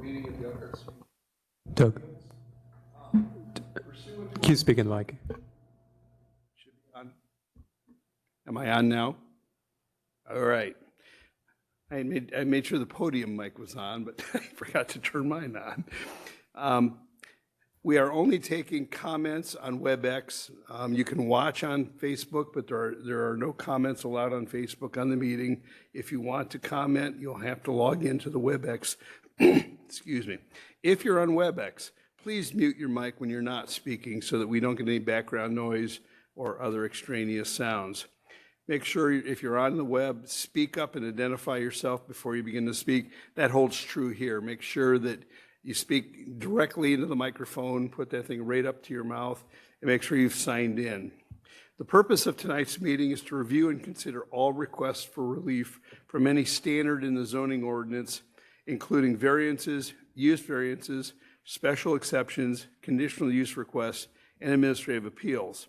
meeting at the Elkhart. Doug, can you speak in the mic? Should be on. Am I on now? All right. I made sure the podium mic was on, but I forgot to turn mine on. We are only taking comments on WebEx. You can watch on Facebook, but there are no comments allowed on Facebook on the meeting. If you want to comment, you'll have to log into the WebEx. Excuse me. If you're on WebEx, please mute your mic when you're not speaking so that we don't get any background noise or other extraneous sounds. Make sure if you're on the web, speak up and identify yourself before you begin to speak. That holds true here. Make sure that you speak directly into the microphone, put that thing right up to your mouth, and make sure you've signed in. The purpose of tonight's meeting is to review and consider all requests for relief from any standard in the zoning ordinance, including variances, use variances, special exceptions, conditional use requests, and administrative appeals.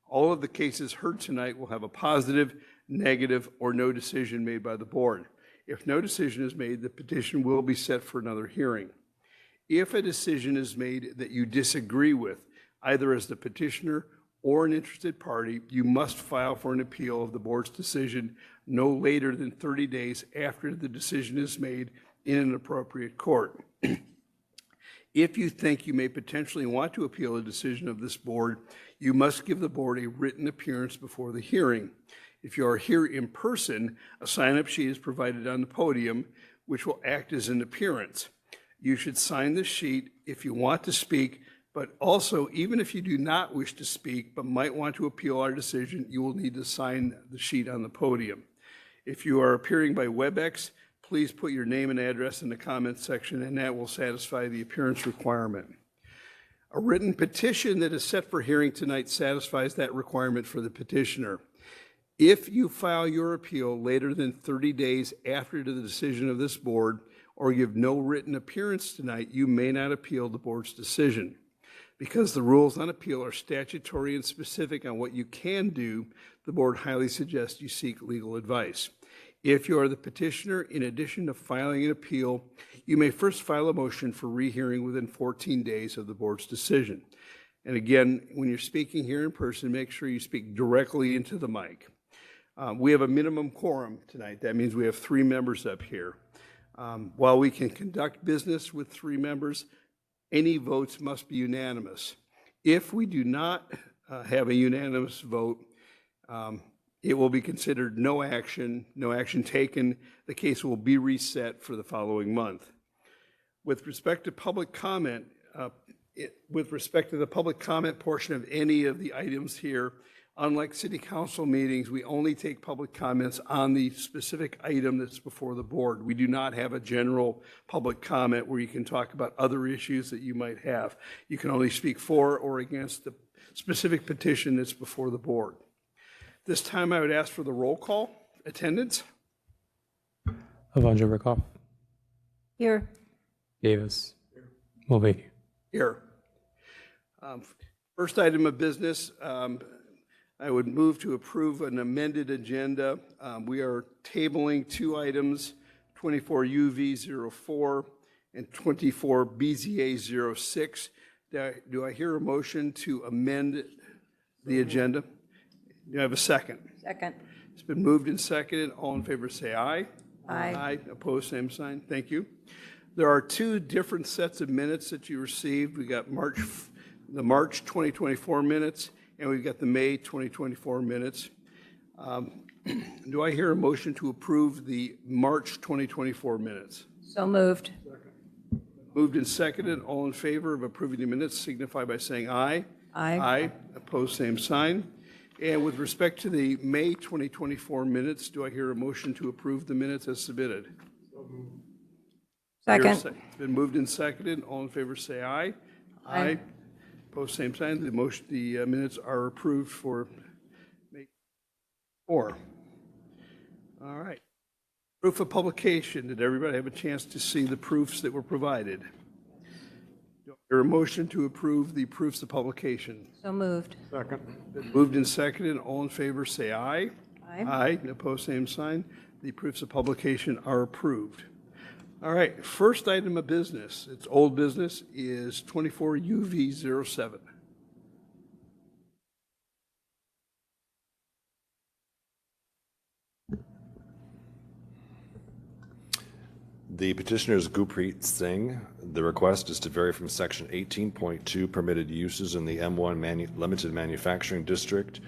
All of the cases heard tonight will have a positive, negative, or no decision made by the board. If no decision is made, the petition will be set for another hearing. If a decision is made that you disagree with, either as the petitioner or an interested party, you must file for an appeal of the board's decision no later than 30 days after the decision is made in an appropriate court. If you think you may potentially want to appeal a decision of this board, you must give the board a written appearance before the hearing. If you are here in person, a sign-up sheet is provided on the podium, which will act as an appearance. You should sign this sheet if you want to speak, but also, even if you do not wish to speak but might want to appeal our decision, you will need to sign the sheet on the podium. If you are appearing by WebEx, please put your name and address in the comments section, and that will satisfy the appearance requirement. A written petition that is set for hearing tonight satisfies that requirement for the petitioner. If you file your appeal later than 30 days after the decision of this board, or give no written appearance tonight, you may not appeal the board's decision. Because the rules on appeal are statutory and specific on what you can do, the board highly suggests you seek legal advice. If you are the petitioner, in addition to filing an appeal, you may first file a motion for rehearing within 14 days of the board's decision. And again, when you're speaking here in person, make sure you speak directly into the mic. We have a minimum quorum tonight. That means we have 3 members up here. While we can conduct business with 3 members, any votes must be unanimous. If we do not have a unanimous vote, it will be considered no action taken. The case will be reset for the following month. With respect to public comment, with respect to the public comment portion of any of the items here, unlike city council meetings, we only take public comments on the specific item that's before the board. We do not have a general public comment where you can talk about other issues that you might have. You can only speak for or against the specific petition that's before the board. This time I would ask for the roll call. Attendance? Avandra Rickoff. Here. Davis. Mulvaney. Here. First item of business, I would move to approve an amended agenda. We are tabling 2 items, 24 UV04 and 24 BZA06. Do I hear a motion to amend the agenda? Do I have a second? Second. It's been moved and seconded. All in favor say aye. Aye. Aye. Opposed, same sign. Thank you. There are 2 different sets of minutes that you received. We got the March 2024 minutes, and we've got the May 2024 minutes. Do I hear a motion to approve the March 2024 minutes? So moved. Second. Moved and seconded. All in favor of approving the minutes signify by saying aye. Aye. Aye. Opposed, same sign. And with respect to the May 2024 minutes, do I hear a motion to approve the minutes as submitted? Second. It's been moved and seconded. All in favor say aye. Aye. Opposed, same sign. The minutes are approved for May 4. All right. Proof of publication. Did everybody have a chance to see the proofs that were provided? Is there a motion to approve the proofs of publication? So moved. Second. Been moved and seconded. All in favor say aye. Aye. Aye. Opposed, same sign. The proofs of publication are approved. All right, first item of business, it's old business, is 24 UV07. The petitioner is Gurpreet Singh. The request is to vary from section 18.2 permitted uses in the M1 limited manufacturing district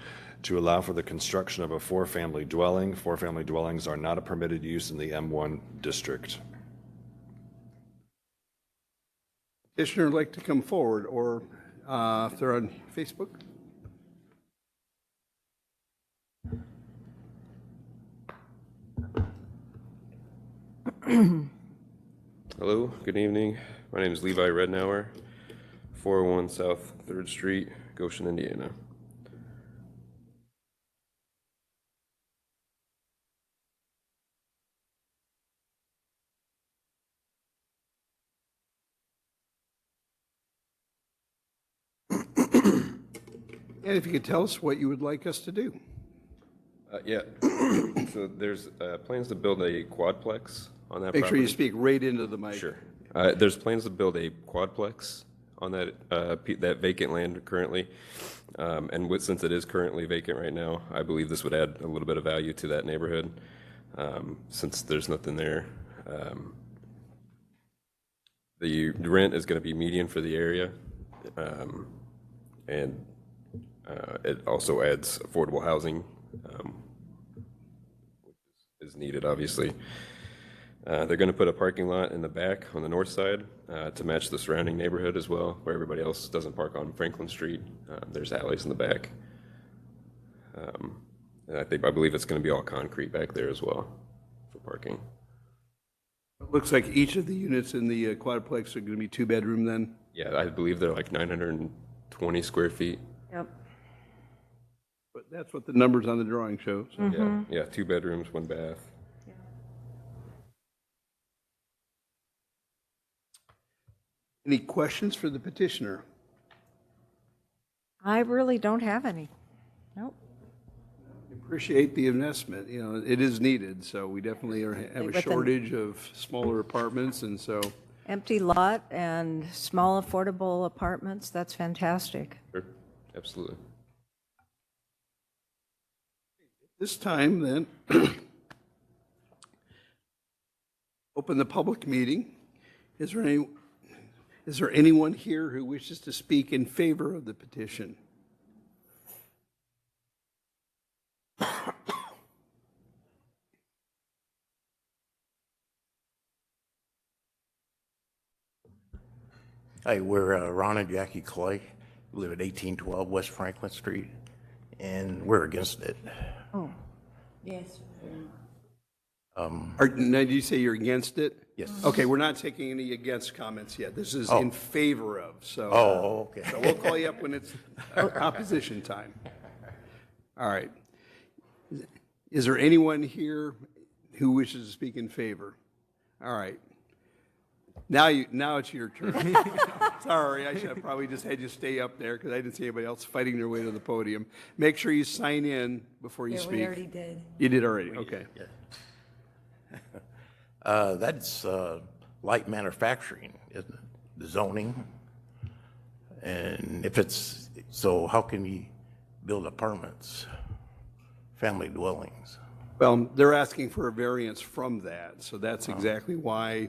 to allow for the construction of a four-family dwelling. Four-family dwellings are not a permitted use in the M1 district. Petitioner would like to come forward, or if they're on Facebook? Hello, good evening. My name is Levi Rednauer, 401 South 3rd Street, Goshen, Indiana. And if you could tell us what you would like us to do. Yeah, so there's plans to build a quadplex on that Make sure you property. speak right into the mic. Sure. There's plans to build a quadplex on that that vacant land currently. Since it is currently vacant right now, I believe this would add a little bit of value to that neighborhood, since there's nothing there. The rent is going to be median for the area, and it also adds affordable housing, which is needed, obviously. They're going to put a parking lot in the back on the north side to match the surrounding neighborhood as well, where everybody else doesn't park on Franklin Street. There's alleys in the back. And I believe it's going to be all concrete back there as well for parking. It looks like each of the units in the quadplex are going to be two-bedroom then? Yeah, I believe they're like 920 square feet. Yep. But that's what the numbers on the drawing show. So. Yeah, 2 bedrooms, 1 bath. Any questions for the petitioner? I really don't have any. Nope. Appreciate the investment. You know, it is needed, so we definitely have a With an- shortage of smaller apartments, and so Empty lot and small affordable apartments, that's fantastic. Sure, absolutely. this time then, open the public meeting. Is there anyone here who wishes to speak in favor of the petition? Hi, we're Ron and Jackie Clay. We live at 1812 West Franklin Street, and we're against it. Oh, yes. Now, did you say you're against it? Yes. Okay, we're not taking any against comments yet. This is in favor of, so. Oh, okay. So we'll call you up when it's opposition time. All right. Is there anyone here who wishes to speak in favor? All right. Now it's your turn. Sorry, I should have probably just had you stay up there because I didn't see anybody else fighting their way to the podium. Make sure you sign in before you Yeah, speak. we already did. You did already, okay. That's light manufacturing, isn't it? The zoning. And if it's, so how can you build apartments, family dwellings? Well, they're asking for a variance from that, so that's exactly why,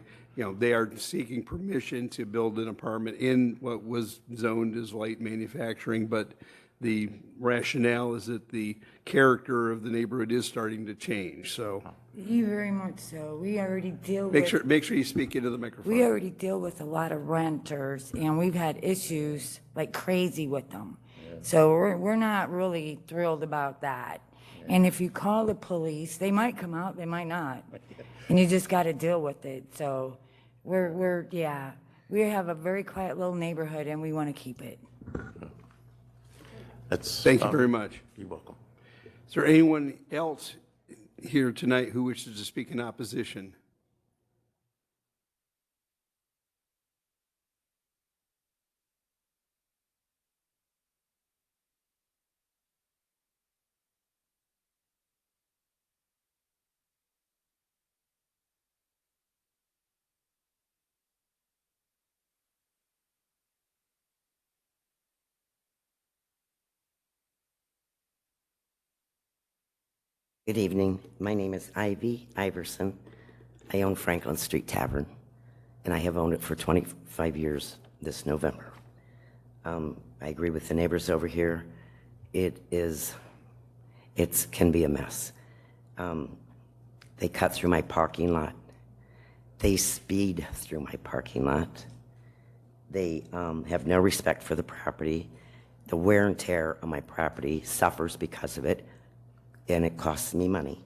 they are seeking permission to build an apartment in what was zoned as light manufacturing, but the rationale is that the character of the neighborhood is starting to change, so Very much so. We already deal make with, sure you speak into the microphone. we already deal with a lot of renters, and we've had issues like crazy with them. So we're not really thrilled about that. And if you call the police, they might come out, they might not. And you just got to deal with it. So we have a very quiet little neighborhood, and we want to keep it. That's. Thank you very much. You're welcome. Is there anyone else here tonight who wishes to speak in opposition? Good evening. My name is Ivy Iverson. I own Franklin Street Tavern, and I have owned it for 25 years this November. I agree with the neighbors over here. It can be a mess. They cut through my parking lot. They speed through my parking lot. They have no respect for the property. The wear and tear on my property suffers because of it, and it costs me money.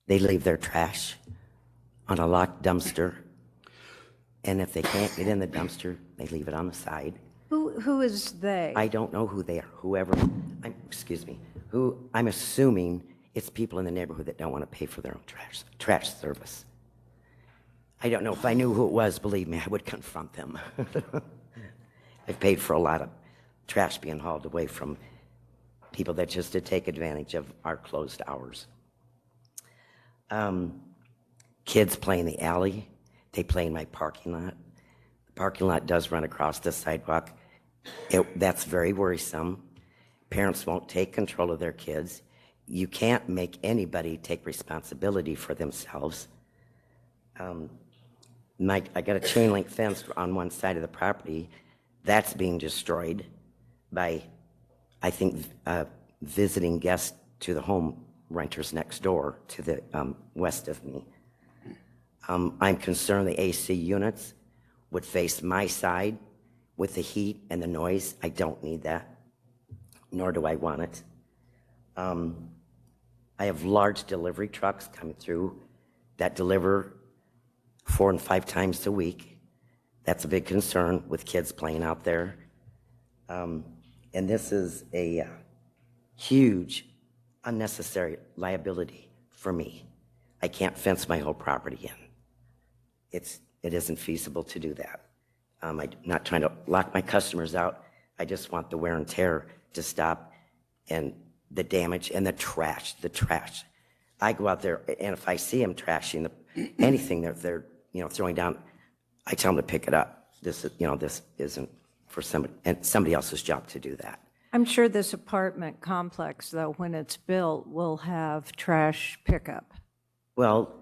They leave their trash on a locked dumpster, and if they can't get in the dumpster, they leave it on the side. Who is they? I don't know who they are. I'm assuming it's people in the neighborhood that don't want to pay for their own trash service. I don't know. If I knew who it was, believe me, I would confront them. I've paid for a lot of trash being hauled away from people that just to take advantage of our closed hours. Kids play in the alley. They play in my parking lot. The parking lot does run across the sidewalk. That's very worrisome. Parents won't take control of their kids. You can't make anybody take responsibility for themselves. I got a chain link fence on one side of the property. That's being destroyed by, I think, visiting guests to the home renters next door to the west of me. I'm concerned the AC units would face my side with the heat and the noise. I don't need that, nor do I want it. I have large delivery trucks coming through that deliver 4 and 5 times a week. That's a big concern with kids playing out there. And this is a huge, unnecessary liability for me. I can't fence my whole property in. It isn't feasible to do that. I'm not trying to lock my customers out. I just want the wear and tear to stop and the damage and the trash. I go out there, and if I see them trashing anything they're throwing down, I tell them to pick it up. This isn't for somebody else's job to do that. I'm sure this apartment complex, though, when it's built, will have trash pickup. Well,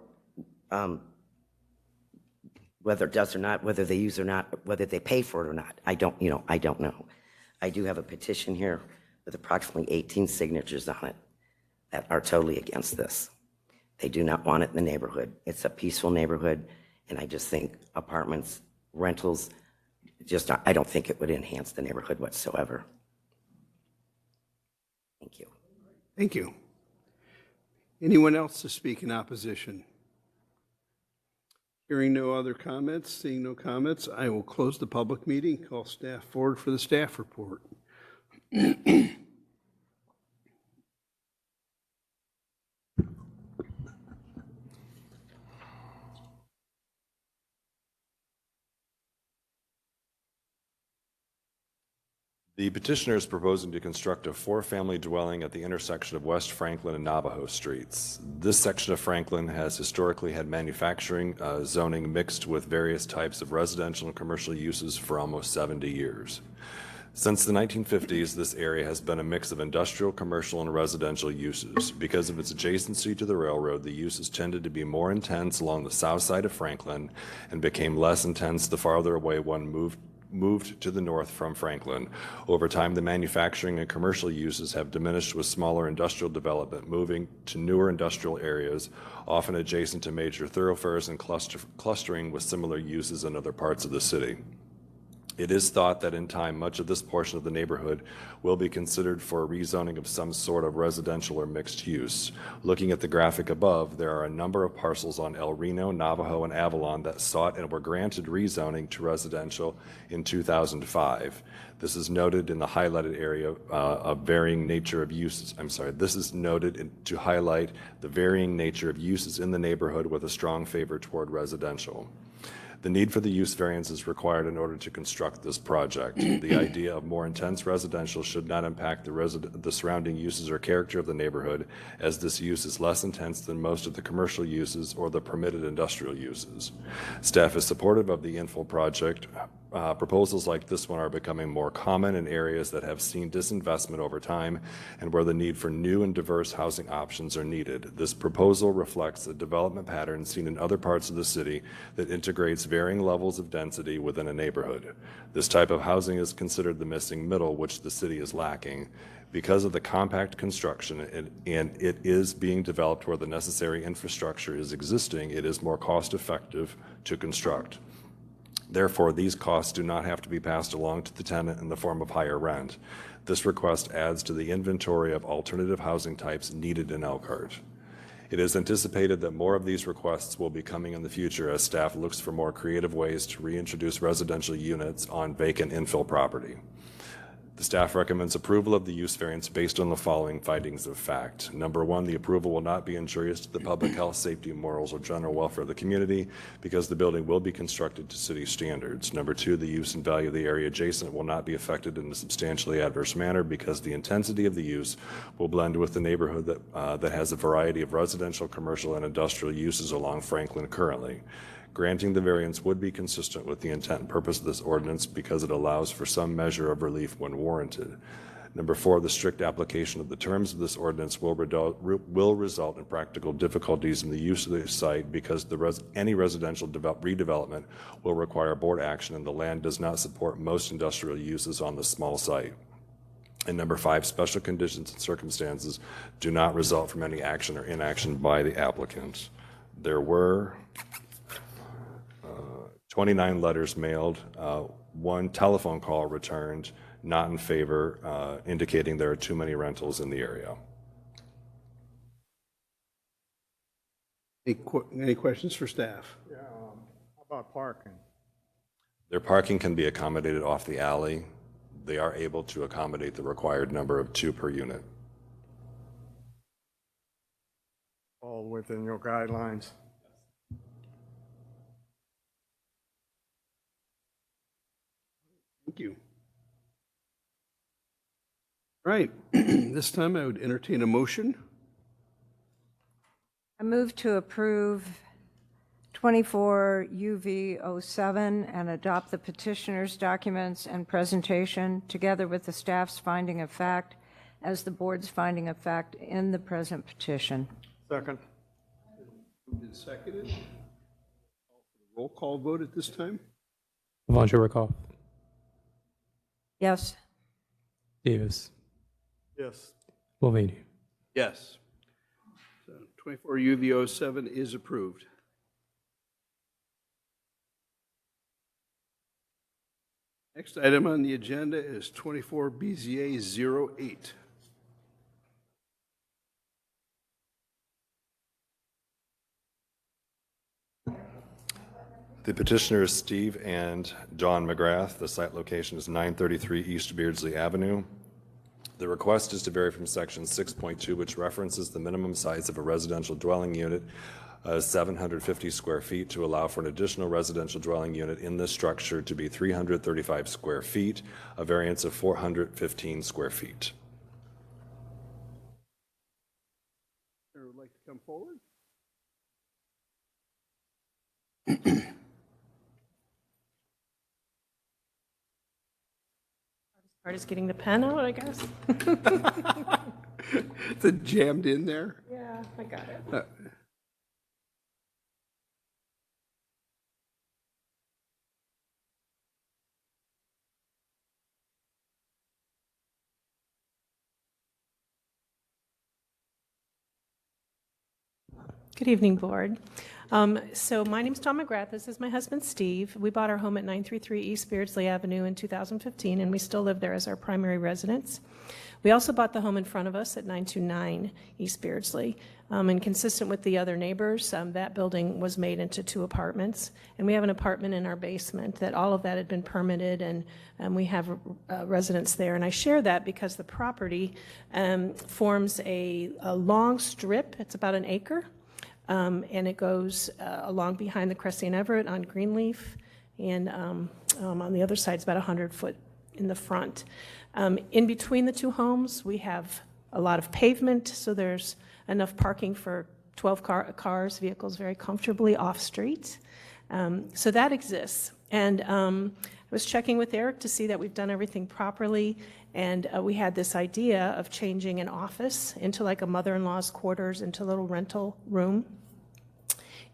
whether it does or not, whether they use or not, whether they pay for it or not, I don't know. I do have a petition here with approximately 18 signatures on it that are totally against this. They do not want it in the neighborhood. It's a peaceful neighborhood, and I just think apartments, rentals, I don't think it would enhance the neighborhood whatsoever. Thank you. Thank you. Anyone else to speak in opposition? Hearing no other comments, seeing no comments, I will close the public meeting, call staff forward for the staff report. The petitioner is proposing to construct a 4-family dwelling at the intersection of West Franklin and Navajo Streets. This section of Franklin has historically had manufacturing zoning mixed with various types of residential and commercial uses for almost 70 years. Since the 1950s, this area has been a mix of industrial, commercial, and residential uses. Because of its adjacency to the railroad, the uses tended to be more intense along the south side of Franklin and became less intense the farther away one moved to the north from Franklin. Over time, the manufacturing and commercial uses have diminished with smaller industrial development moving to newer industrial areas, often adjacent to major thoroughfares and clustering with similar uses in other parts of the city. It is thought that in time, much of this portion of the neighborhood will be considered for rezoning of some sort of residential or mixed use. Looking at the graphic above, there are a number of parcels on El Reno, Navajo, and Avalon that sought and were granted rezoning to residential in 2005. This is noted in the highlighted area of varying nature of uses. This is noted to highlight the varying nature of uses in the neighborhood with a strong favor toward residential. The need for the use variance is required in order to construct this project. The idea of more intense residential should not impact the surrounding uses or character of the neighborhood, as this use is less intense than most of the commercial uses or the permitted industrial uses. Staff is supportive of the infill project Proposals like this one are becoming more common in areas that have seen disinvestment over time and where the need for new and diverse housing options are needed. This proposal reflects a development pattern seen in other parts of the city that integrates varying levels of density within a neighborhood. This type of housing is considered the missing middle, which the city is lacking. Because of the compact construction and it is being developed where the necessary infrastructure is existing, it is more cost-effective to construct. Therefore, these costs do not have to be passed along to the tenant in the form of higher rent. This request adds to the inventory of alternative housing types needed in Elkhart. It is anticipated that more of these requests will be coming in the future as staff looks for more creative ways to reintroduce residential units on vacant infill property. The staff recommends approval of the use variance based on the following findings of fact. Number one, the approval will not be injurious to the public health, safety, morals, or general welfare of the community because the building will be constructed to city standards. Number two, the use and value of the area adjacent will not be affected in a substantially adverse manner because the intensity of the use will blend with the neighborhood that has a variety of residential, commercial, and industrial uses along Franklin currently. Granting the variance would be consistent with the intent and purpose of this ordinance because it allows for some measure of relief when warranted. Number four, the strict application of the terms of this ordinance will result in practical difficulties in the use of the site because any residential redevelopment will require board action and the land does not support most industrial uses on the small site. And number five, special conditions and circumstances do not result from any action or inaction by the applicant. There were 29 letters mailed, one telephone call returned, not in favor, indicating there are too many rentals in the area. Any questions for staff? Yeah, how about parking? Their parking can be accommodated off the alley. They are able to accommodate the required number of 2 per unit. All within your guidelines? Thank you. All right, this time I would entertain a motion. I move to approve 24 UV07 and adopt the petitioner's documents and presentation together with the staff's finding of fact as the board's finding of fact in the present petition. Second. Moved and seconded. Roll call vote at this time. Vonjarikov, Yes. Davis, Yes. Mulvaney. Yes. So 24 UV07 is approved. Next item on the agenda is 24 BZA 08. The petitioner is Steve and John McGrath. The site location is 933 East Beardsley Avenue. The request is to vary from section 6.2, which references the minimum size of a residential dwelling unit, 750 square feet, to allow for an additional residential dwelling unit in this structure to be 335 square feet, a variance of 415 square feet. Would like to come forward? Part is getting the pen out, I guess. Is it jammed in there? Yeah, I got it. Good evening, Board. So my name is Tom McGrath. This is my husband, Steve. We bought our home at 933 East Beardsley Avenue in 2015, and we still live there as our primary residence. We also bought the home in front of us at 929 East Beardsley. And consistent with the other neighbors, that building was made into 2 apartments. And we have an apartment in our basement that all of that had been permitted, and we have residents there. And I share that because the property forms a long strip. It's about an acre. And it goes along behind the Cressy and Everett on Greenleaf, and on the other side, it's about 100 foot in the front. In between the 2 homes, we have a lot of pavement, so there's enough parking for 12 cars, vehicles very comfortably off-street. So that exists. And was checking with Eric to see that we've done everything properly, and we had this idea of changing an office into like a mother-in-law's quarters, into a little rental room.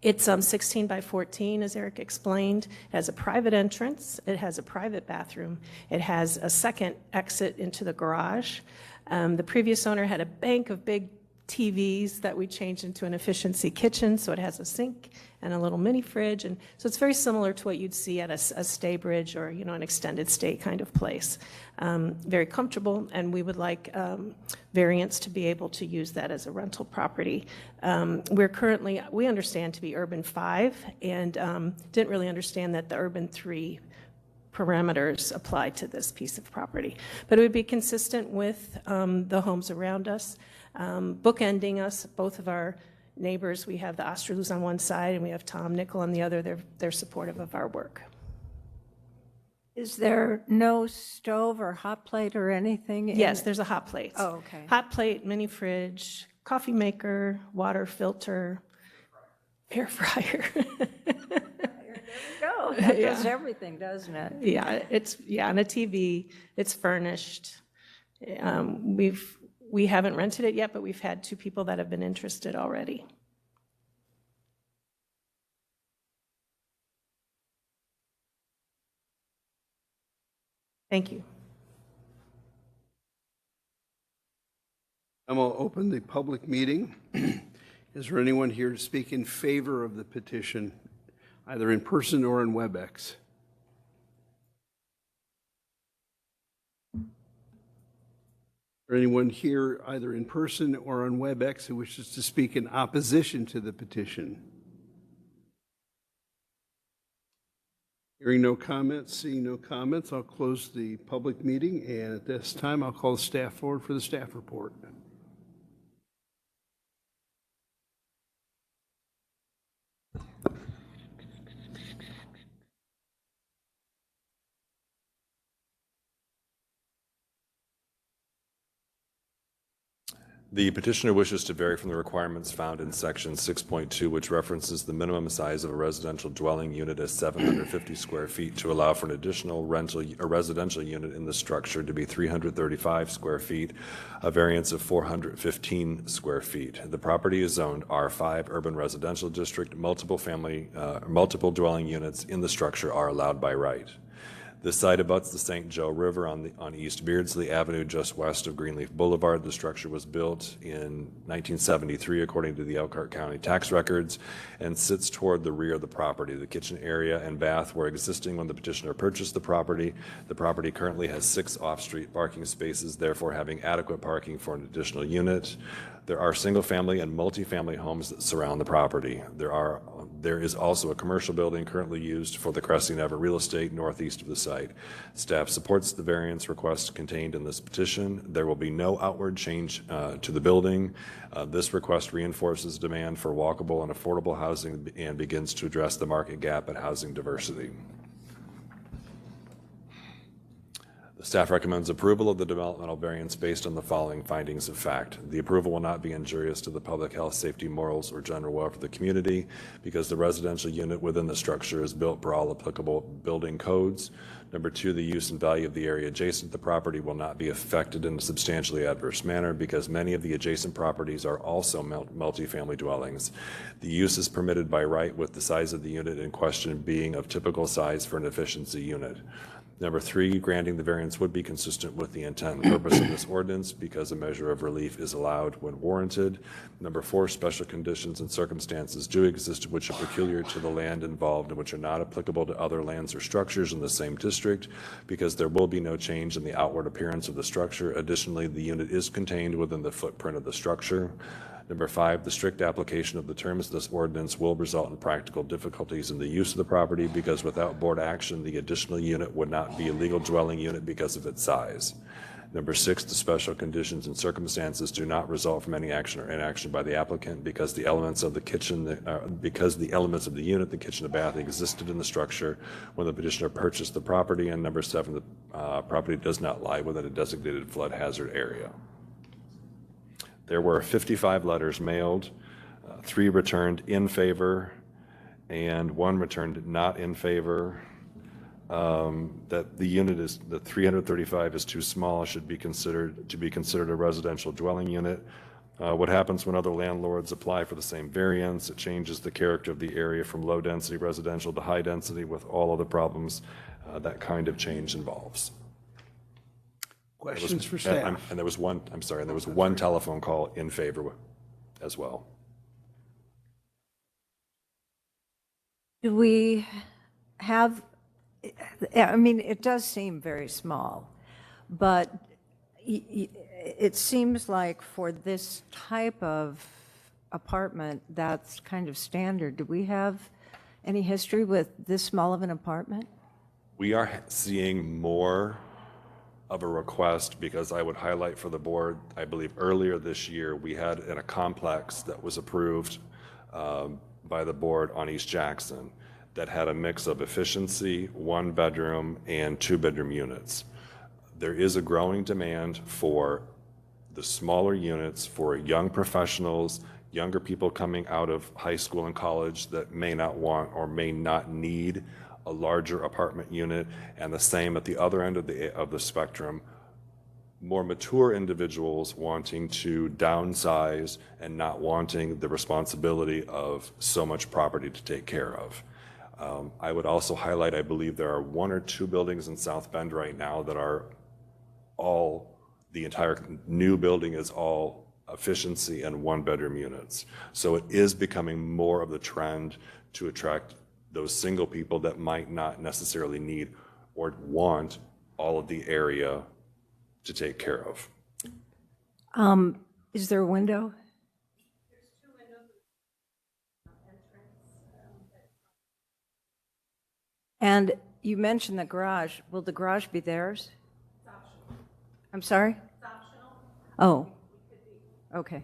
It's 16 by 14, as Eric explained. It has a private entrance. It has a private bathroom. It has a second exit into the garage. The previous owner had a bank of big TVs that we changed into an efficiency kitchen, so it has a sink and a little mini fridge, and so it's very similar to what you'd see at a stay bridge or an extended stay kind of place. Very comfortable, and we would like variants to be able to use that as a rental property. We understand to be urban 5, and didn't really understand that the urban 3 parameters apply to this piece of property. But it would be consistent with the homes around us. Bookending us, both of our neighbors, we have the Osterloos on one side and we have Tom Nickel on the other. They're supportive of our work. Is there no stove or hot plate or anything? Yes, there's a hot plate. Oh, okay. Hot plate, mini fridge, coffee maker, water filter, air fryer. No, that does everything, doesn't it? Yeah, and a TV. It's furnished. We haven't rented it yet, but we've had 2 people that have been interested already. Thank you. I'm going to open the public meeting. Is there anyone here to speak in favor of the petition, either in person or in WebEx? Or anyone here, either in person or on WebEx, who wishes to speak in opposition to the petition? Hearing no comments, seeing no comments, I'll close the public meeting, and at this time, I'll call the staff forward for the staff report. The petitioner wishes to vary from the requirements found in section 6.2, which references the minimum size of a residential dwelling unit as 750 square feet to allow for an additional residential unit in the structure to be 335 square feet, a variance of 415 square feet. The property is zoned R5 Urban Residential District. Multiple dwelling units in the structure are allowed by right. This site abuts the St. Joe River on East Beardsley Avenue, just west of Greenleaf Boulevard. The structure was built in 1973, according to the Elkhart County tax records, and sits toward the rear of the property. The kitchen area and bath were existing when the petitioner purchased the property. The property currently has 6 off-street parking spaces, therefore having adequate parking for an additional unit. There are single-family and multifamily homes that surround the property. There is also a commercial building currently used for the Cressy Never real estate northeast of the site. Staff supports the variance request contained in this petition. There will be no outward change to the building. This request reinforces demand for walkable and affordable housing and begins to address the market gap in housing diversity. The staff recommends approval of the developmental variance based on the following findings of fact. The approval will not be injurious to the public health, safety, morals, or general welfare of the community because the residential unit within the structure is built per all applicable building codes. Number 2, the use and value of the area adjacent to the property will not be affected in a substantially adverse manner because many of the adjacent properties are also multifamily dwellings. The use is permitted by right with the size of the unit in question being of typical size for an efficiency unit. Number 3, granting the variance would be consistent with the intent and purpose of this ordinance because a measure of relief is allowed when warranted. Number 4, special conditions and circumstances do exist which are peculiar to the land involved and which are not applicable to other lands or structures in the same district because there will be no change in the outward appearance of the structure. Additionally, the unit is contained within the footprint of the structure. Number 5, the strict application of the terms of this ordinance will result in practical difficulties in the use of the property because without board action, the additional unit would not be a legal dwelling unit because of its size. Number 6, the special conditions and circumstances do not result from any action or inaction by the applicant because the elements of the unit, the kitchen and bath, existed in the structure when the petitioner purchased the property. And number 7, the property does not lie within a designated flood hazard area. There were 55 letters mailed, 3 returned in favor, and 1 returned not in favor. that the unit is, the 335 is too small, should be considered a residential dwelling unit. What happens when other landlords apply for the same variance? It changes the character of the area from low-density residential to high-density with all of the problems that kind of change involves. Questions for staff? And there was one, I'm sorry, and there was one telephone call in favor as well. Do we have, I mean, it does seem very small, but it seems like for this type of apartment, that's kind of standard. Do we have any history with this small of an apartment? We are seeing more of a request because I would highlight for the board, I believe earlier this year, we had in a complex that was approved by the board on East Jackson that had a mix of efficiency, 1-bedroom, and 2-bedroom units. There is a growing demand for the smaller units for young professionals, younger people coming out of high school and college that may not want or may not need a larger apartment unit, and the same at the other end of the spectrum, more mature individuals wanting to downsize and not wanting the responsibility of so much property to take care of. I would also highlight, I believe there are 1 or 2 buildings in South Bend right now that are all, the entire new building is all efficiency and 1-bedroom units. So it is becoming more of the trend to attract those single people that might not necessarily need or want all of the area to take care of. Is there a window? There's 2 windows. And you mentioned the garage. Will the garage be theirs? It's optional. I'm sorry? It's optional. Oh, okay.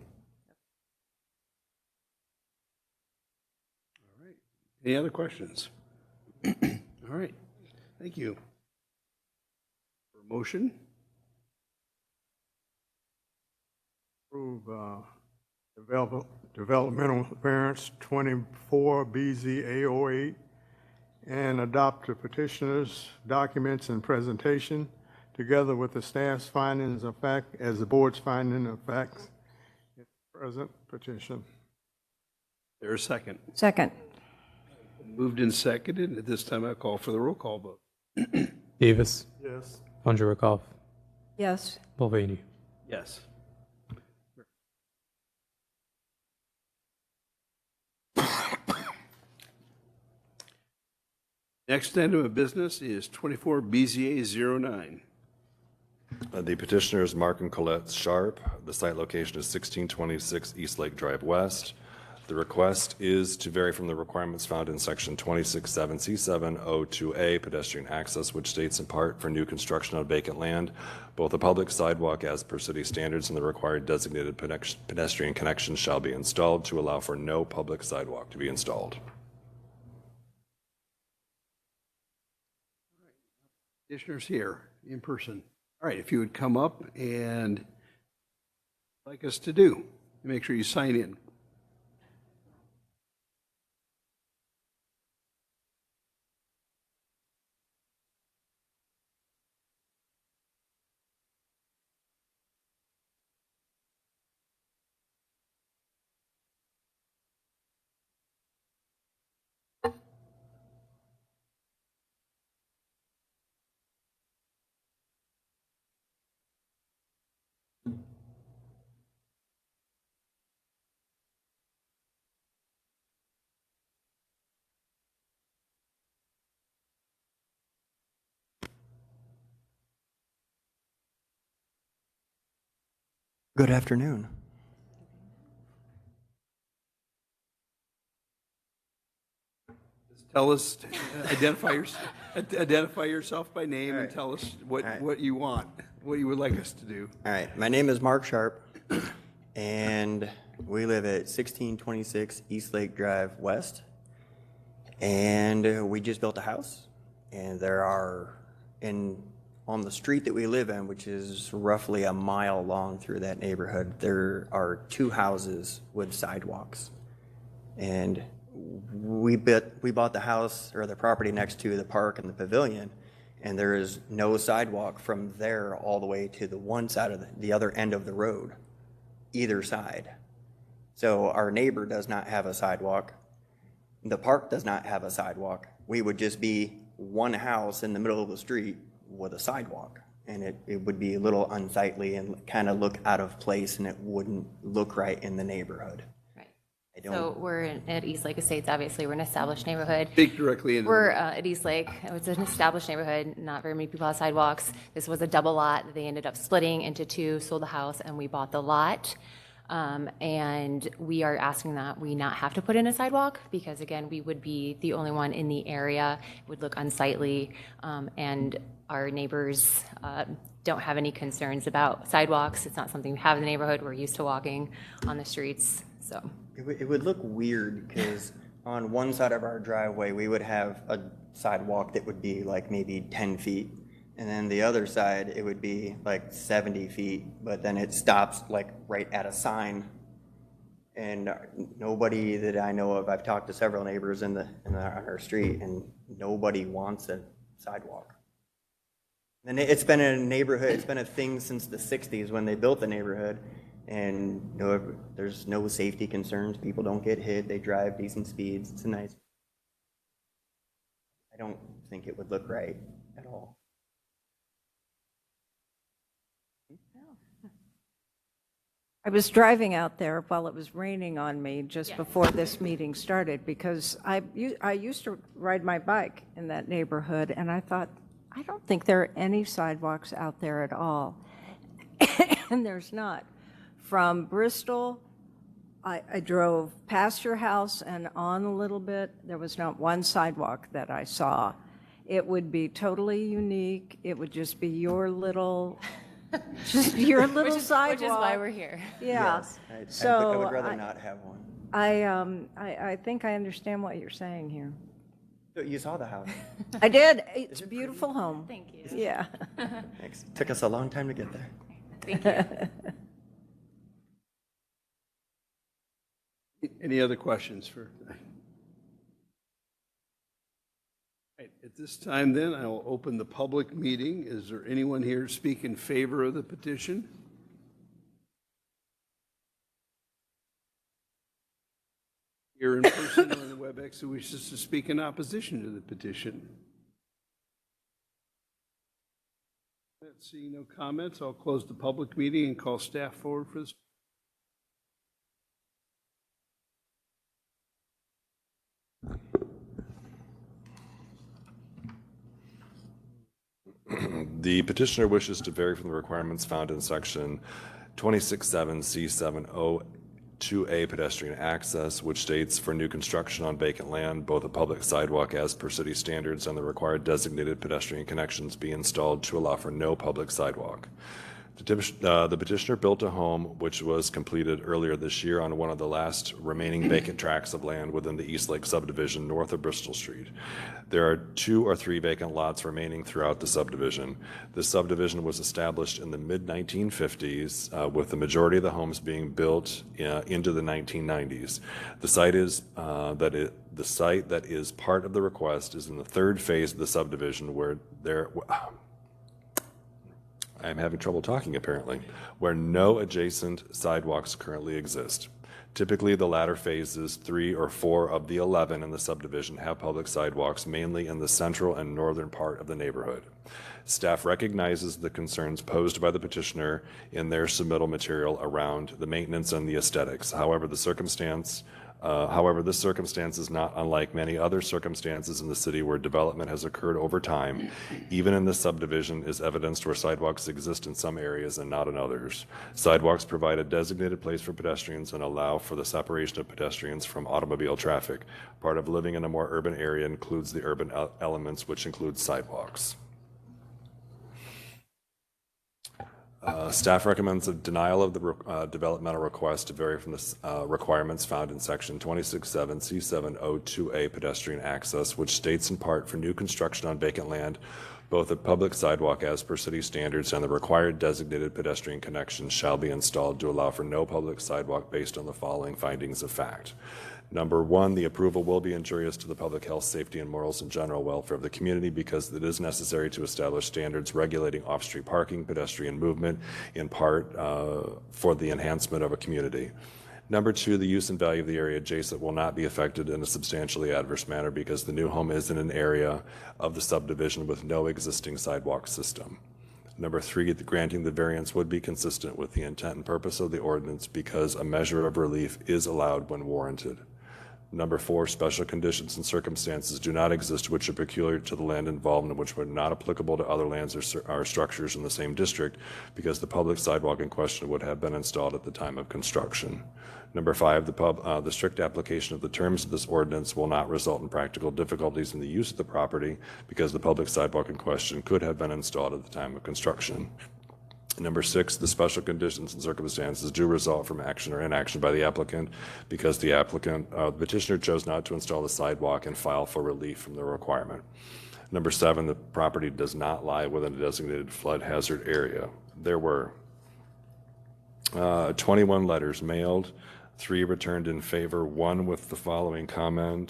Any other questions? All right, thank you. For motion? Approve developmental variance 24 BZA08 and adopt the petitioner's documents and presentation together with the staff's findings of fact as the board's finding of facts in the present petition. There a second? Second. Moved and seconded. At this time, I call for the roll call vote. Davis. Yes. Vonjarikov. Yes. Mulvaney. Yes. Next item of business is 24 BZA 09. The petitioner is Mark and Colette Sharp. The site location is 1626 East Lake Drive West. The request is to vary from the requirements found in section 267C702A pedestrian access, which states in part for new construction on vacant land, both a public sidewalk as per city standards and the required designated pedestrian connections shall be installed to allow for no public sidewalk to be installed. Petitioner's here in person. All right, if you would come up and like us to do, make sure you sign in. Good afternoon. Tell us, identify yourself by name and tell us what you want, what you would like us to do. All right, my name is Mark Sharp, and we live at 1626 East Lake Drive West, and we just built a house, and there are, on the street that we live in, which is roughly a mile long through that neighborhood, there are 2 houses with sidewalks, and we bought the house or the property next to the park and the pavilion, and there is no sidewalk from there all the way to the one side of the other end of the road, either side. So our neighbor does not have a sidewalk. The park does not have a sidewalk. We would just be one house in the middle of the street with a sidewalk. And it would be a little unsightly and kind of look out of place, and it wouldn't look right in the neighborhood. Right. I don't. So we're at East Lake Estates, obviously, we're an established neighborhood. Speak directly into We're at East Lake. It's an established neighborhood, not very many people have sidewalks. This was a double lot that they ended up splitting into two, sold the house, and we bought the lot. And we are asking that we not have to put in a sidewalk because, again, we would be the only one in the area. It would look unsightly, and our neighbors don't have any concerns about sidewalks. It's not something we have in the neighborhood. We're used to walking on the streets, so. It would look weird because on one side of our driveway, we would have a sidewalk that would be like maybe 10 feet. And then the other side, it would be like 70 feet, but then it stops like right at a sign. And nobody that I know of, I've talked to several neighbors on our street, and nobody wants a sidewalk. And it's been a neighborhood, it's been a thing since the 60s when they built the neighborhood. And there's no safety concerns. People don't get hit. They drive decent speeds. It's a nice. I don't think it would look right at all. I was driving out there while it was raining on me just before this meeting started because I used to ride my bike in that neighborhood, and I thought, I don't think there are any sidewalks out there at all. And there's not. From Bristol, I drove past your house and on a little bit. There was not one sidewalk that I saw. It would be totally unique. It would just be your little, sidewalk. Which is why we're here. Yeah. Yes, I would rather not have one. I think I understand what you're saying here. So you saw the house. I did. It's a beautiful home. Thank you. Yeah. Thanks. Took us a long time to get there. Thank you. Any other questions for? Right, at this time then, I will open the public meeting. Is there anyone here to speak in favor of the petition? Here in person or on the WebEx who wishes to speak in opposition to the petition? Seeing no comments, I'll close the public meeting and call staff forward for this. The petitioner wishes to vary from the requirements found in section 26(7)(C)(7)(O)(2)A pedestrian access, which states for new construction on vacant land, both a public sidewalk as per city standards and the required designated pedestrian connections be installed to allow for no public sidewalk. The petitioner built a home which was completed earlier this year on one of the last remaining vacant tracts of land within the East Lake subdivision north of Bristol Street. There are 2 or 3 vacant lots remaining throughout the subdivision. This subdivision was established in the mid-1950s, with the majority of the homes being built into the 1990s. The site that is part of the request is in the 3rd phase of the subdivision where I'm having trouble talking apparently, where no adjacent sidewalks currently exist. Typically, the latter phases, 3 or 4 of the 11 in the subdivision, have public sidewalks, mainly in the central and northern part of the neighborhood. Staff recognizes the concerns posed by the petitioner in their submittal material around the maintenance and the aesthetics. However, this circumstance is not unlike many other circumstances in the city where development has occurred over time. Even in this subdivision is evidenced where sidewalks exist in some areas and not in others. Sidewalks provide a designated place for pedestrians and allow for the separation of pedestrians from automobile traffic. Part of living in a more urban area includes the urban elements, which include sidewalks. Staff recommends a denial of the developmental request to vary from the requirements found in section 26(7)(C)(7)(O)(2)A pedestrian access, which states in part for new construction on vacant land, both a public sidewalk as per city standards and the required designated pedestrian connections shall be installed to allow for no public sidewalk based on the following findings of fact. Number one, the approval will be injurious to the public health, safety, and morals and general welfare of the community because it is necessary to establish standards regulating off-street parking, pedestrian movement, in part for the enhancement of a community. Number two, the use and value of the area adjacent will not be affected in a substantially adverse manner because the new home is in an area of the subdivision with no existing sidewalk system. Number three, granting the variance would be consistent with the intent and purpose of the ordinance because a measure of relief is allowed when warranted. Number four, special conditions and circumstances do not exist which are peculiar to the land involved and which were not applicable to other lands or structures in the same district because the public sidewalk in question would have been installed at the time of construction. Number five, the strict application of the terms of this ordinance will not result in practical difficulties in the use of the property because the public sidewalk in question could have been installed at the time of construction. Number six, the special conditions and circumstances do result from action or inaction by the applicant because the petitioner chose not to install the sidewalk and file for relief from the requirement. Number seven, the property does not lie within a designated flood hazard area. There were 21 letters mailed, 3 returned in favor, 1 with the following comment.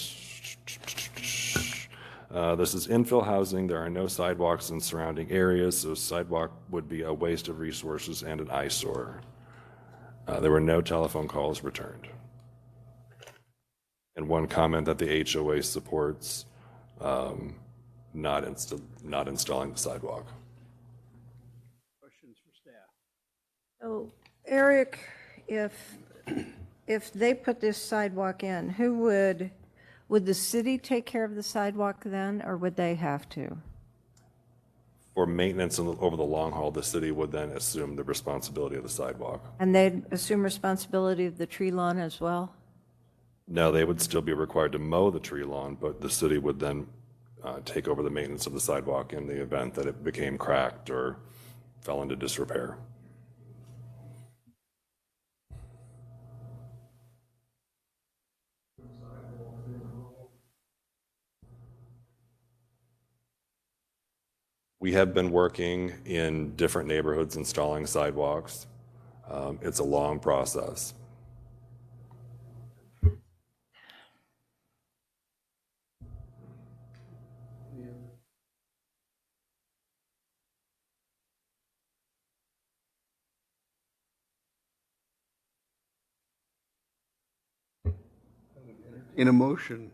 This is infill housing. There are no sidewalks in surrounding areas, so sidewalk would be a waste of resources and an eyesore. There were no telephone calls returned. And 1 comment that the HOA supports not installing the sidewalk. Questions for staff? So, Eric, if they put this sidewalk in, would the city take care of the sidewalk then, or would they have to? For maintenance over the long haul, the city would then assume the responsibility of the sidewalk. And they'd assume responsibility of the tree lawn as well? No, they would still be required to mow the tree lawn, but the city would then take over the maintenance of the sidewalk in the event that it became cracked or fell into disrepair. We have been working in different neighborhoods installing sidewalks. It's a long process. In a motion.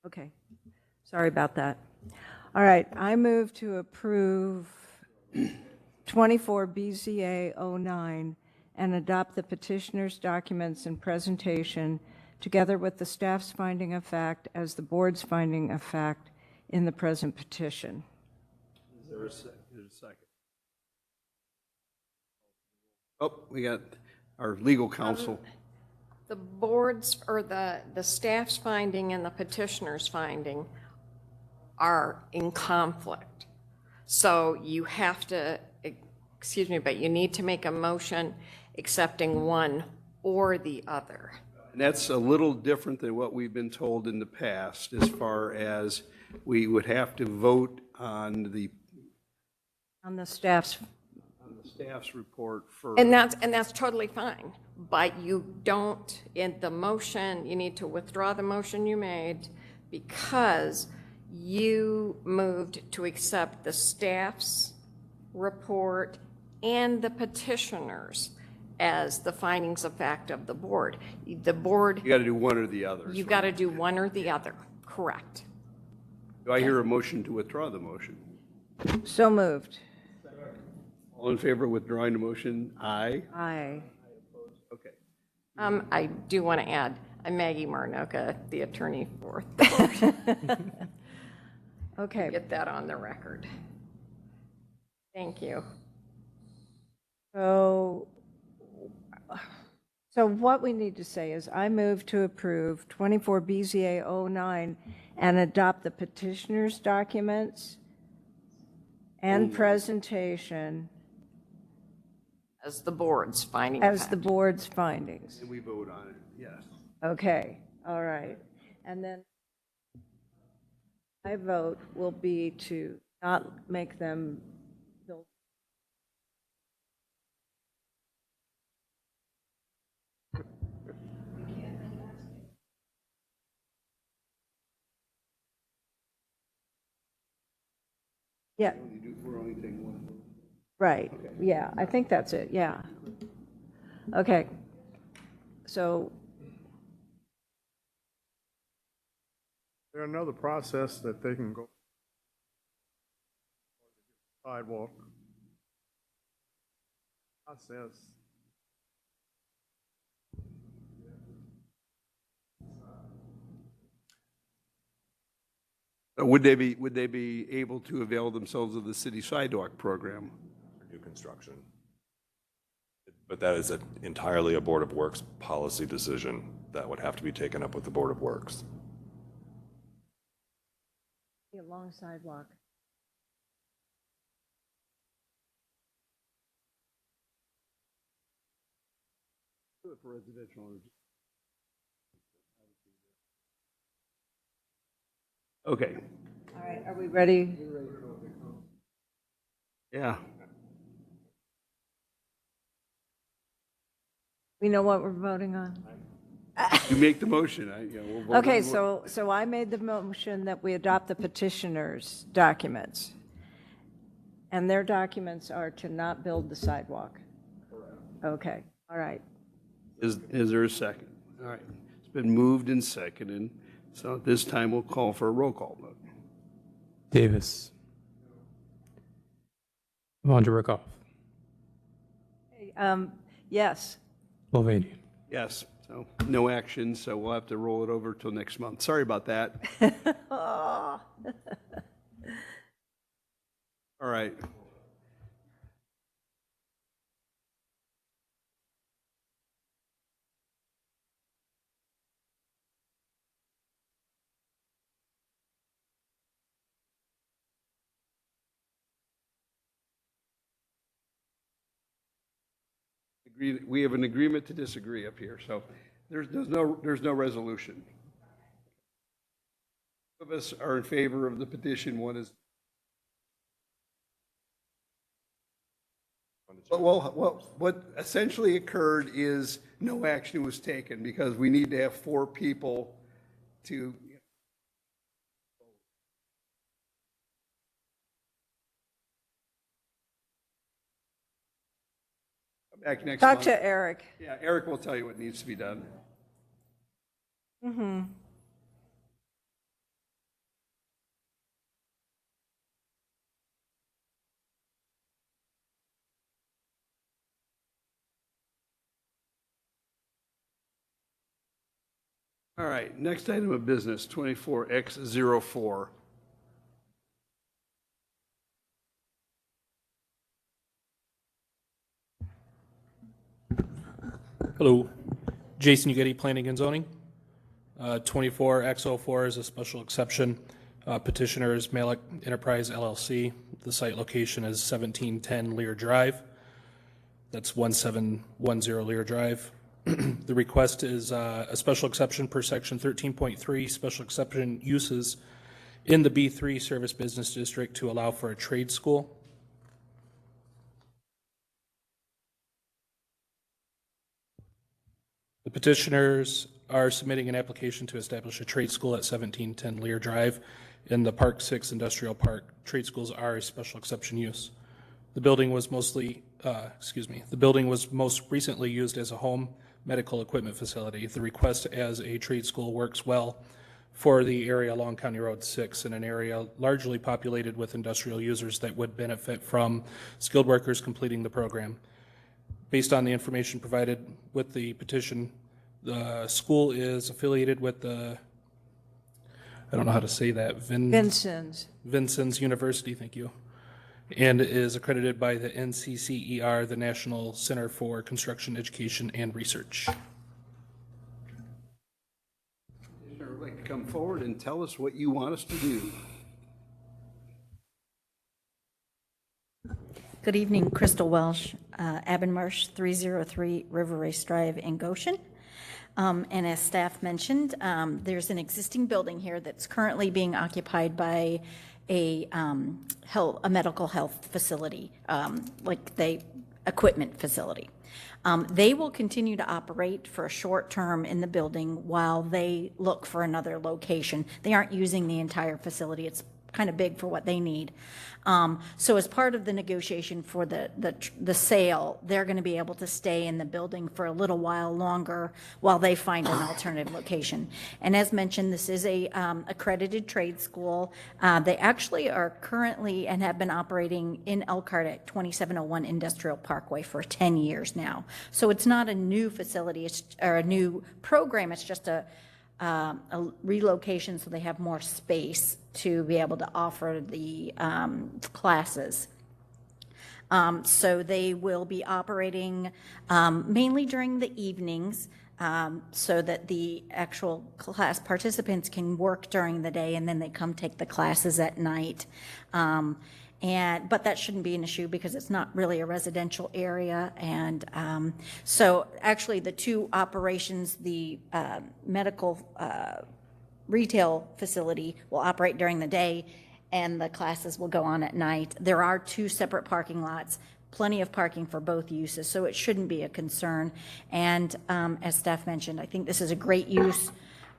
Okay, sorry about that. All right, I move to approve 24 BZA 09 and adopt the petitioner's documents and presentation together with the staff's finding of fact as the board's finding of fact in the present petition. Is there a second? Oh, we got our legal counsel. The board's, or the staff's finding and the petitioner's finding are in conflict. So you have to, excuse me, but you need to make a motion accepting one or the other. And that's a little different than what we've been told in the past, as far as we would have to vote on the staff's report first. And that's totally fine. But you don't, in the motion, you need to withdraw the motion you made because you moved to accept the staff's report and the petitioner's as the findings of fact of the board. The board. You got to do one or the other. You've got to do one or the other, correct. Do I hear a motion to withdraw the motion? So moved. All in favor of withdrawing the motion? Aye. Aye. Okay. I do want to add, I'm Maggie Marnoka, the attorney for Okay. get that on the record. Thank you. So So what we need to say is, I move to approve 24 BZA 09 and adopt the petitioner's documents and presentation As the board's finding of as the fact. board's findings. And we vote on it, yes. Okay, all right. And then my vote will be to not make them build. Yeah, We're only taking one. right, yeah, I think that's it, yeah. Okay, so, There's another process that they can go sidewalk process. Would they be able to avail themselves of the city sidewalk program? New construction. But that is entirely a Board of Works policy decision that would have to be taken up with the Board of Works. a long sidewalk. For residential. Okay, All right, are we ready? yeah. We know what we're voting on? You make the motion, we'll vote on Okay, the so I made the motion that we adopt the petitioner's documents. And their documents are to not build the sidewalk. Okay, all right. Is there a second? All right, it's been moved and seconded, so at this time we'll call for a roll call vote. Davis. Vonderikoff. Yes. Mulvaney. Yes, so no action, so we'll have to roll it over till next month. Sorry about that. Oh. All right. We have an agreement to disagree up here, so there's no resolution. Two of us are in favor of the petition, one is. Well, what essentially occurred is no action was taken because we need to have 4 people to. Back next Talk month. to Eric. Yeah, Eric will tell you what needs to be done. Mm-hmm. All right, next item of business, 24X04. Hello, Jason Ugetti, Planning and Zoning. 24X04 is a special exception. Petitioner is Malik Enterprise LLC. The site location is 1710 Lear Drive. That's 1710 Lear Drive. The request is a special exception per section 13.3, special exception uses in the B3 Service Business District to allow for a trade school. The petitioners are submitting an application to establish a trade school at 1710 Lear Drive in the Park 6 Industrial Park. Trade schools are a special exception use. The building was the building was most recently used as a home medical equipment facility. The request as a trade school works well for the area along County Road 6 in an area largely populated with industrial users that would benefit from skilled workers completing the program. Based on the information provided with the petition, the school is affiliated with the, I don't know how to say that, Vincent's. Vincennes University, thank you. and is accredited by the NCCER, the National Center for Construction Education and Research. Commissioner would like to come forward and tell us what you want us to do. Good evening, Crystal Welsh, Abbenmarsh, 303 River Race Drive in Goshen. And as staff mentioned, there's an existing building here that's currently being occupied by a medical health facility, equipment facility. They will continue to operate for a short term in the building while they look for another location. They aren't using the entire facility. It's kind of big for what they need. So as part of the negotiation for the sale, they're going to be able to stay in the building for a little while longer while they find an alternative location. And as mentioned, this is a accredited trade school. They actually are currently and have been operating in Elkhart at 2701 Industrial Parkway for 10 years now. So it's not a new facility or a new program. It's just a relocation so they have more space to be able to offer the classes. So they will be operating mainly during the evenings so that the actual class participants can work during the day and then they come take the classes at night. But that shouldn't be an issue because it's not really a residential area. And so actually the two operations, the medical retail facility will operate during the day and the classes will go on at night. There are two separate parking lots, plenty of parking for both uses, so it shouldn't be a concern. And as staff mentioned, I think this is a great use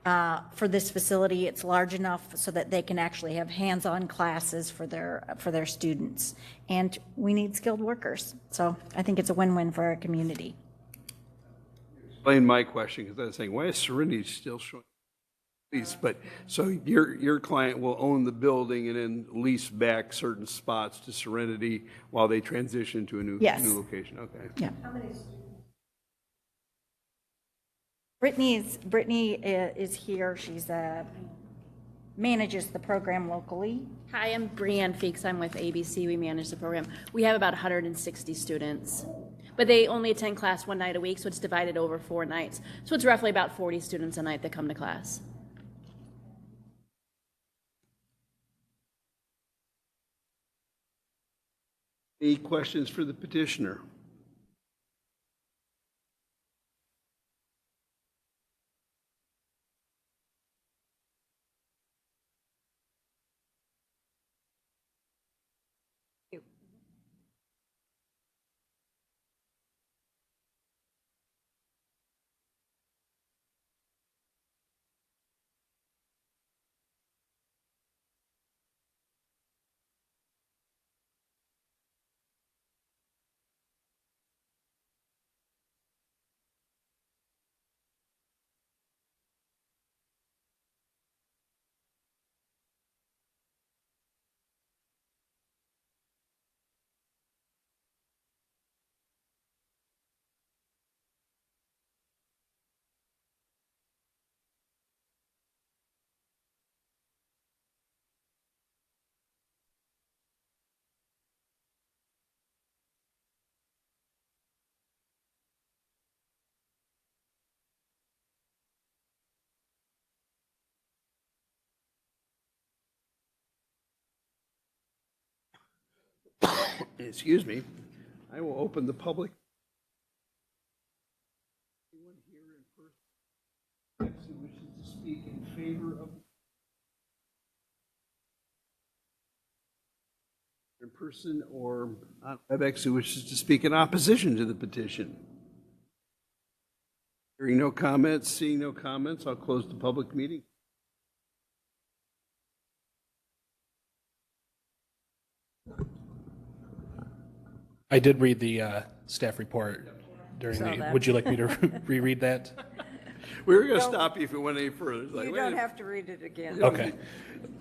for this facility. It's large enough so that they can actually have hands-on classes for their students. And we need skilled workers. So I think it's a win-win for our community. Explain my question, because I was saying, why is Serenity still showing? But so your client will own the building and then lease back certain spots to Serenity while they transition to a new location. Okay. Yeah. Brittany is here. She's manages the program locally. Hi, I'm Brianne Feeks. I'm with ABC. We manage the program. We have about 160 students, but they only attend class one night a week, so it's divided over 4 nights. So it's roughly about 40 students a night that come to class. Any questions for the petitioner? Excuse me. I will open the public. Anyone here in person who wishes to speak in favor of in person or on WebEx who wishes to speak in opposition to the petition? Hearing no comments, seeing no comments, I'll close the public meeting. I did read the staff report during the, would you like me to reread that? We were going to stop you if it went any further. Like, You don't have to read it again. Okay.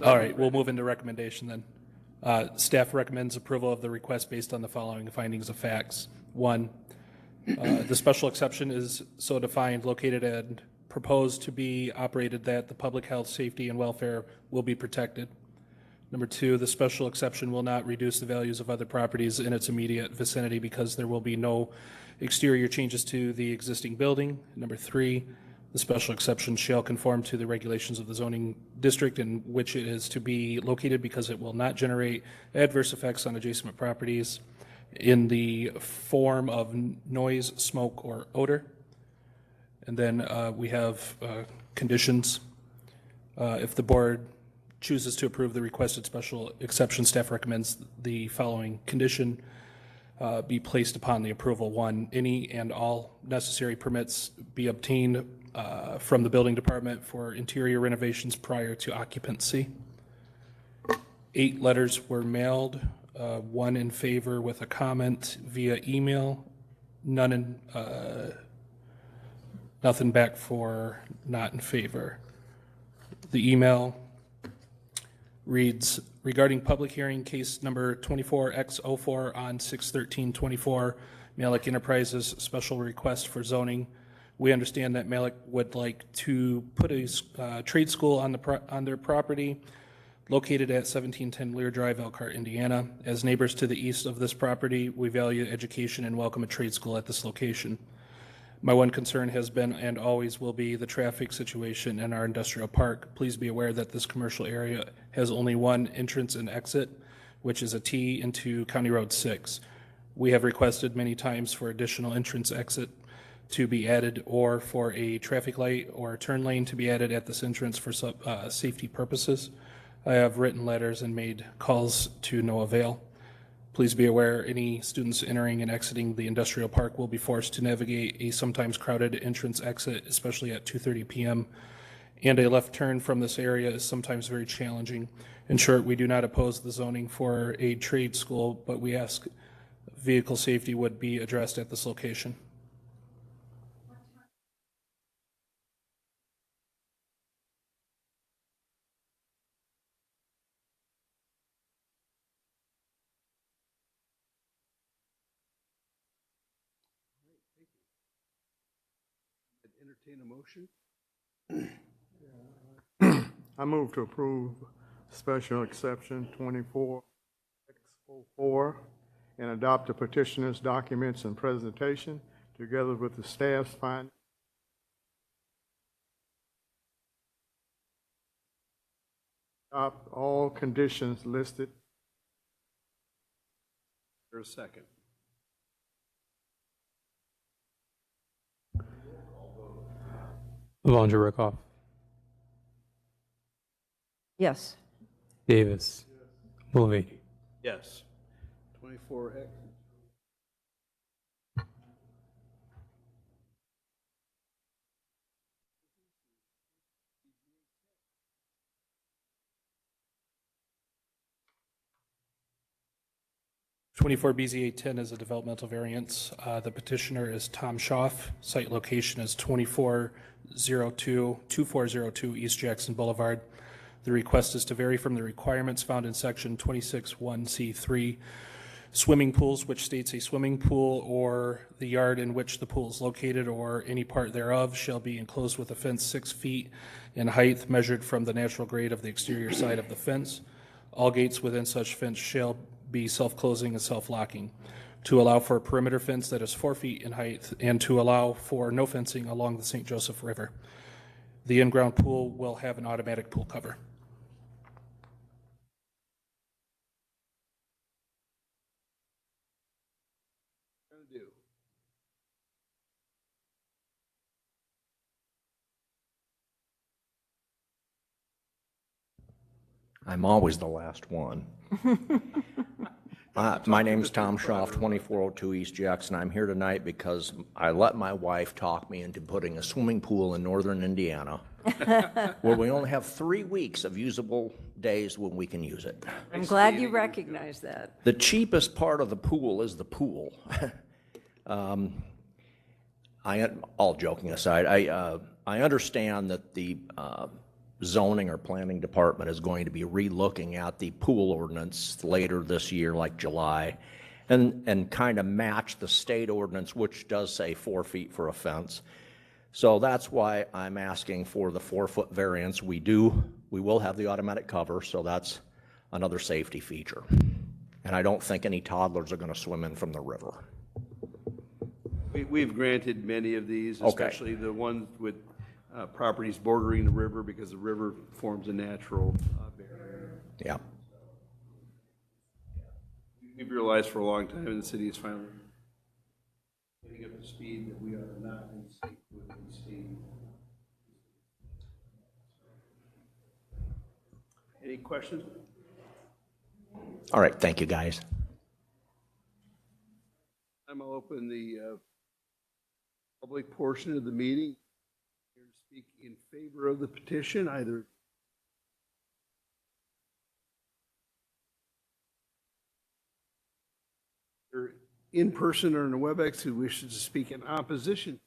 All right, we'll move into recommendation then. Staff recommends approval of the request based on the following findings of facts. 1, the special exception is so defined, located, and proposed to be operated that the public health, safety, and welfare will be protected. Number two, the special exception will not reduce the values of other properties in its immediate vicinity because there will be no exterior changes to the existing building. Number three, the special exception shall conform to the regulations of the zoning district in which it is to be located because it will not generate adverse effects on adjacent properties in the form of noise, smoke, or odor. And then we have conditions. If the board chooses to approve the requested special exception, staff recommends the following condition be placed upon the approval. One, any and all necessary permits be obtained from the building department for interior renovations prior to occupancy. 8 letters were mailed, 1 in favor with a comment via email, nothing back for not in favor. The email reads, regarding public hearing case number 24X04 on 6/13/24, Malik Enterprises special request for zoning. We understand that Malik would like to put a trade school on their property located at 1710 Lear Drive, Elkhart, Indiana. As neighbors to the east of this property, we value education and welcome a trade school at this location. My one concern has been and always will be the traffic situation in our industrial park. Please be aware that this commercial area has only one entrance and exit, which is a T into County Road 6. We have requested many times for additional entrance exit to be added or for a traffic light or a turn lane to be added at this entrance for safety purposes. I have written letters and made calls to no avail. Please be aware any students entering and exiting the industrial park will be forced to navigate a sometimes crowded entrance exit, especially at 2:30 p.m. And a left turn from this area is sometimes very challenging. In short, we do not oppose the zoning for a trade school, but we ask vehicle safety would be addressed at this location. Entertain a motion? I move to approve special exception 24X04 and adopt the petitioner's documents and presentation together with the staff's findings. Adopt all conditions listed. For a second. Belongia Rickoff, Yes. Davis, Mulvaney. Yes. 24X. Twenty-four BZA 10 is a developmental variance. The petitioner is Tom Schaff. Site location is 2402 East Jackson Boulevard. The request is to vary from the requirements found in section 26(1)(c)(3). Swimming pools, which states a swimming pool or the yard in which the pool is located or any part thereof shall be enclosed with a fence 6 feet in height measured from the natural grade of the exterior side of the fence. All gates within such fence shall be self-closing and self-locking, to allow for a perimeter fence that is 4 feet in height and to allow for no fencing along the St. Joseph River. The in-ground pool will have an automatic pool cover. I'm always the last one. My name's Tom Schaff, 2402 East Jackson. I'm here tonight because I let my wife talk me into putting a swimming pool in northern Indiana where we only have 3 weeks of usable days when we can use it. I'm glad you recognize that. The cheapest part of the pool is the pool. All joking aside, I understand that the zoning or planning department is going to be re-looking at the pool ordinance later this year, like July, and kind of match the state ordinance, which does say 4 feet for a fence. So that's why I'm asking for the 4-foot variance. We will have the automatic cover, so that's another safety feature. And I don't think any toddlers are going to swim in from the river. We've granted many of these, Okay. especially the ones with properties bordering the river, because the river forms a natural barrier. Yeah. We've realized for a long time, and the city is finally getting up to speed, that we are not in sync with the state. Any questions? All right, thank you, guys. I'm going to open the public portion of the meeting. Here to speak in favor of the petition, either in person or in the WebEx, who wishes to speak in opposition.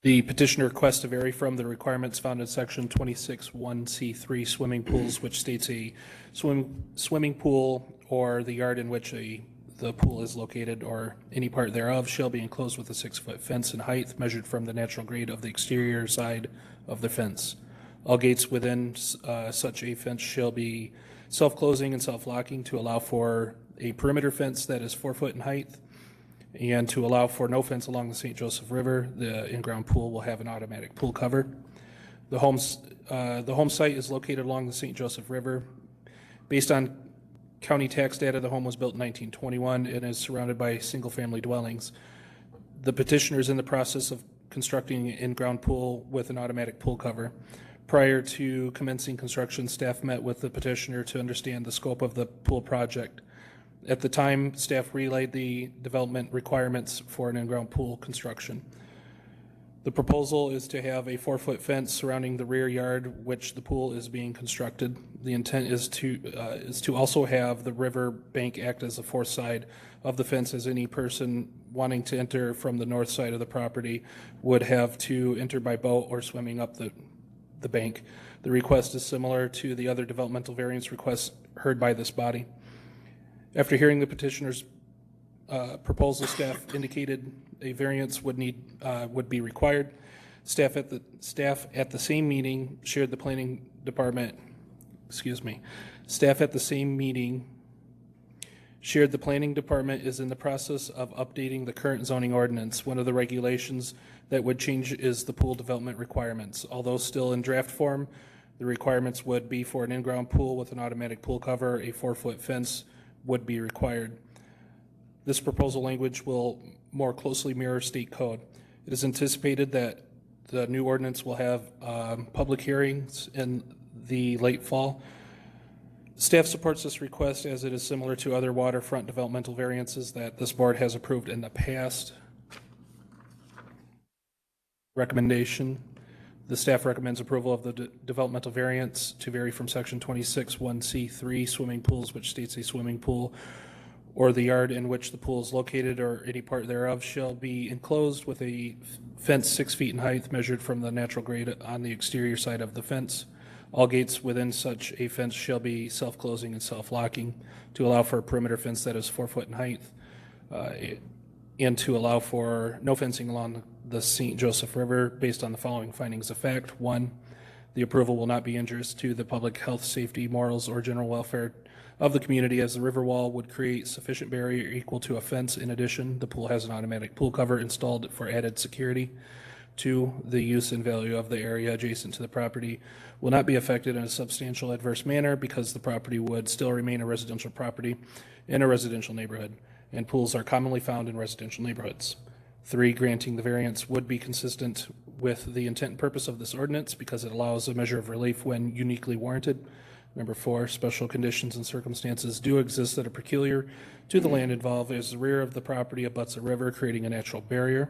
The petitioner requests to vary from the requirements found in section 26(1)(c)(3) swimming pools, which states a swimming pool or the yard in which the pool is located or any part thereof shall be enclosed with a 6-foot fence in height measured from the natural grade of the exterior side of the fence. All gates within such a fence shall be self-closing and self-locking to allow for a perimeter fence that is 4 foot in height. And to allow for no fence along the St. Joseph River, the in-ground pool will have an automatic pool cover. The home site is located along the St. Joseph River. Based on county tax data, the home was built in 1921 and is surrounded by single-family dwellings. The petitioner is in the process of constructing an in-ground pool with an automatic pool cover. Prior to commencing construction, staff met with the petitioner to understand the scope of the pool project. At the time, staff relayed the development requirements for an in-ground pool construction. The proposal is to have a 4-foot fence surrounding the rear yard which the pool is being constructed. The intent is to also have the river bank act as a fourth side of the fence, as any person wanting to enter from the north side of the property would have to enter by boat or swimming up the bank. The request is similar to the other developmental variance requests heard by this body. After hearing the petitioner's proposal, staff indicated a variance would be required. Staff at the same meeting shared the planning department. Staff at the same meeting shared the planning department is in the process of updating the current zoning ordinance. One of the regulations that would change is the pool development requirements. Although still in draft form, the requirements would be for an in-ground pool with an automatic pool cover, a 4-foot fence would be required. This proposal language will more closely mirror state code. It is anticipated that the new ordinance will have public hearings in the late fall. Staff supports this request as it is similar to other waterfront developmental variances that this board has approved in the past. Recommendation. The staff recommends approval of the developmental variance to vary from section 26(1)(c)(3) swimming pools, which states a swimming pool or the yard in which the pool is located or any part thereof shall be enclosed with a fence 6 feet in height measured from the natural grade on the exterior side of the fence. All gates within such a fence shall be self-closing and self-locking to allow for a perimeter fence that is 4 foot in height and to allow for no fencing along the St. Joseph River based on the following findings of fact. 1, the approval will not be injurious to the public health, safety, morals, or general welfare of the community, as the river wall would create sufficient barrier equal to a fence. In addition, the pool has an automatic pool cover installed for added security. 2, the use and value of the area adjacent to the property will not be affected in a substantial adverse manner because the property would still remain a residential property in a residential neighborhood, and pools are commonly found in residential neighborhoods. 3, granting the variance would be consistent with the intent and purpose of this ordinance because it allows a measure of relief when uniquely warranted. Number 4, special conditions and circumstances do exist that are peculiar to the land involved, as the rear of the property abuts a river, creating a natural barrier.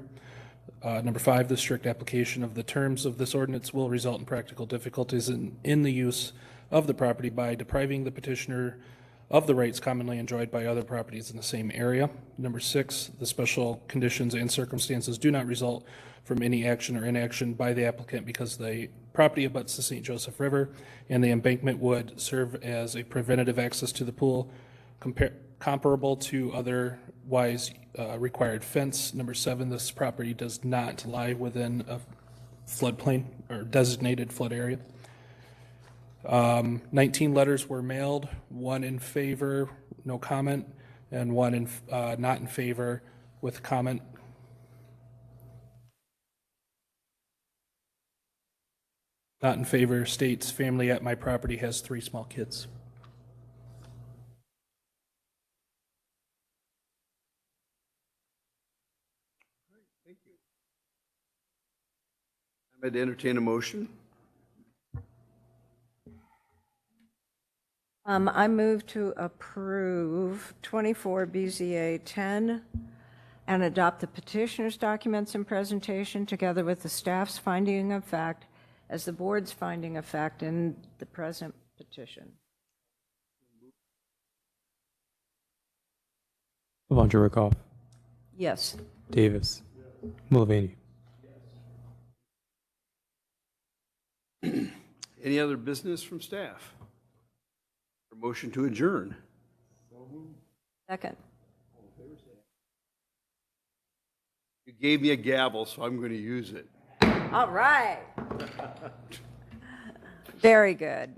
Number 5, the strict application of the terms of this ordinance will result in practical difficulties in the use of the property by depriving the petitioner of the rights commonly enjoyed by other properties in the same area. Number 6, the special conditions and circumstances do not result from any action or inaction by the applicant because the property abuts the St. Joseph River and the embankment would serve as a preventative access to the pool comparable to otherwise required fence. Number 7, this property does not lie within a floodplain or designated flood area. 19 letters were mailed, 1 in favor, no comment, and 1 not in favor with comment. Not in favor states, family at my property has 3 small kids. Thank you. I'm going to entertain a motion. I move to approve 24 BZA 10 and adopt the petitioner's documents and presentation together with the staff's finding of fact as the board's finding of fact in the present petition. Vondrakoff, Yes. Davis, Mulvaney. Any other business from staff? Or motion to adjourn? Second. You gave me a gavel, so I'm going to use it. All right. Very good.